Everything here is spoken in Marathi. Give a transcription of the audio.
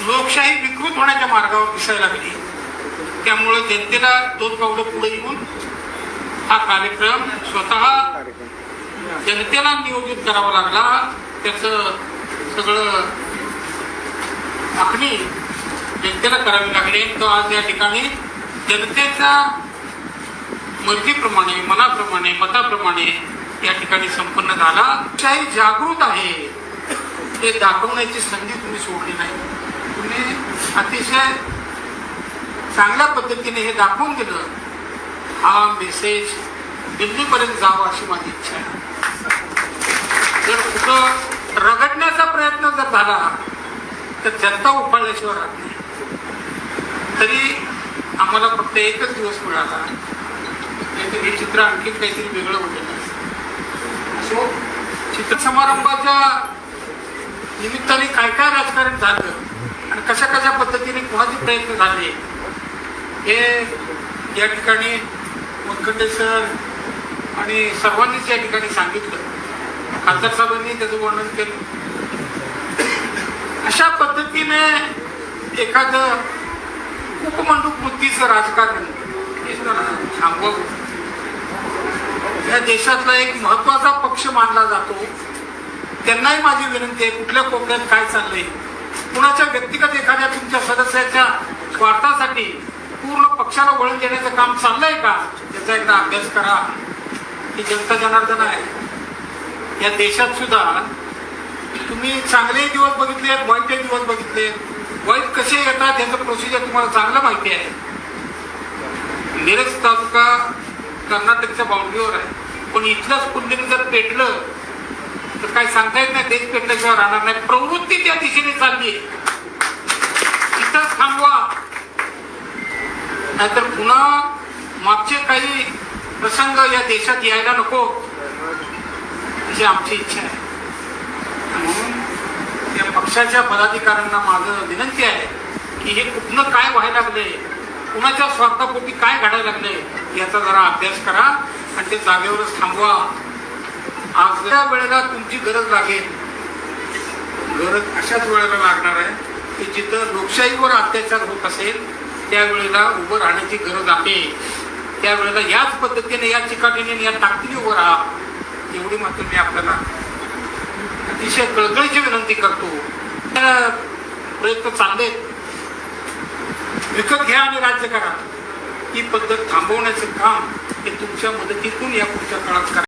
लोकशाही विकृत होण्याच्या मार्गावर दिसायला लागली। त्यामुळे जनतेला 2 पावलं पुढे येऊन हा कार्यक्रम स्वतः जनतेला नियोजित करावा लागला। त्याचं सगळं आखणी जनतेला करावी लागली। तो आज या ठिकाणी जनतेच्या मर्जीप्रमाणे, मनाप्रमाणे, मताप्रमाणे या ठिकाणी संपन्न झाला। लोकशाही जागृत आहे हे दाखवण्याची संधी तुम्ही सोडली नाही। तुम्ही अतिशय चांगल्या पद्धतीने हे दाखवून दिलं। हा मेसेज दिल्लीपर्यंत जावा अशी माझी इच्छा आहे। जर कुठं रगडण्याचा प्रयत्न जर झाला तर जनता उफाळल्याशिवाय राहत नाही। तरी आम्हाला फक्त एकच दिवस मिळाला, नाहीतर हे चित्र आणखी काहीतरी वेगळं होतं। सो चित्र समारंभाच्या निमित्ताने काय काय राजकारण झालं आणि कशा कशा पद्धतीने कोणाचे प्रयत्न झाले हे या ठिकाणी मुनखंडे सर आणि सर्वांनीच या ठिकाणी सांगितलं। खासदार साहेबांनी त्याचं वर्णन केलं। अशा पद्धतीने एखादं उपमंडूक बुद्धीचं राजकारण हे थांबवावं। या देशातला एक महत्वाचा पक्ष मानला जातो, त्यांनाही माझी विनंती आहे, कुठल्या कोपऱ्यात काय चाललंय, कुणाच्या व्यक्तिगत एखाद्या तुमच्या सदस्याच्या स्वार्थासाठी पूर्ण पक्षाला वळण देण्याचं काम चाललंय का याचा एकदा अभ्यास करा। ही जनता जनार्दन आहे। या देशात सुद्धा तुम्ही चांगले दिवस बघितले, वाईटही दिवस बघितले। वाईट कसे येतात याचं प्रोसिजर तुम्हाला चांगलं माहिती आहे। मिरज तालुका कर्नाटकच्या बाउंड्रीवर आहे, पण इथलंच कुंडीने जर पेटलं तर काय सांगता येत नाही, देश पेटल्याशिवाय राहणार नाही। प्रवृत्ती त्या दिशेने चालली आहे, तिथंच थांबवा, नाहीतर पुन्हा मागचे काही प्रसंग या देशात यायला नको अशी आमची इच्छा आहे। म्हणून या पक्षाच्या पदाधिकाऱ्यांना माझं विनंती आहे की हे कुठनं काय व्हायला लागले, कुणाच्या स्वार्थापोटी काय घडायला लागले याचा जरा अभ्यास करा आणि ते जागेवरच थांबवा। आज त्या वेळेला तुमची गरज लागेल, गरज अशाच वेळेला लागणार आहे की जिथं लोकशाहीवर अत्याचार होत असेल त्यावेळेला उभं राहण्याची गरज आहे। त्यावेळेला याच पद्धतीने, या चिकाटीने, या ताकदीने उभं राहा, एवढी मात्र मी आपल्याला अतिशय कळकळीची विनंती करतो। प्रयत्न चालले, विकत घ्या आणि राज्य करा, ही पद्धत थांबवण्याचं काम हे तुमच्या मदतीतून या पुढच्या काळात करा।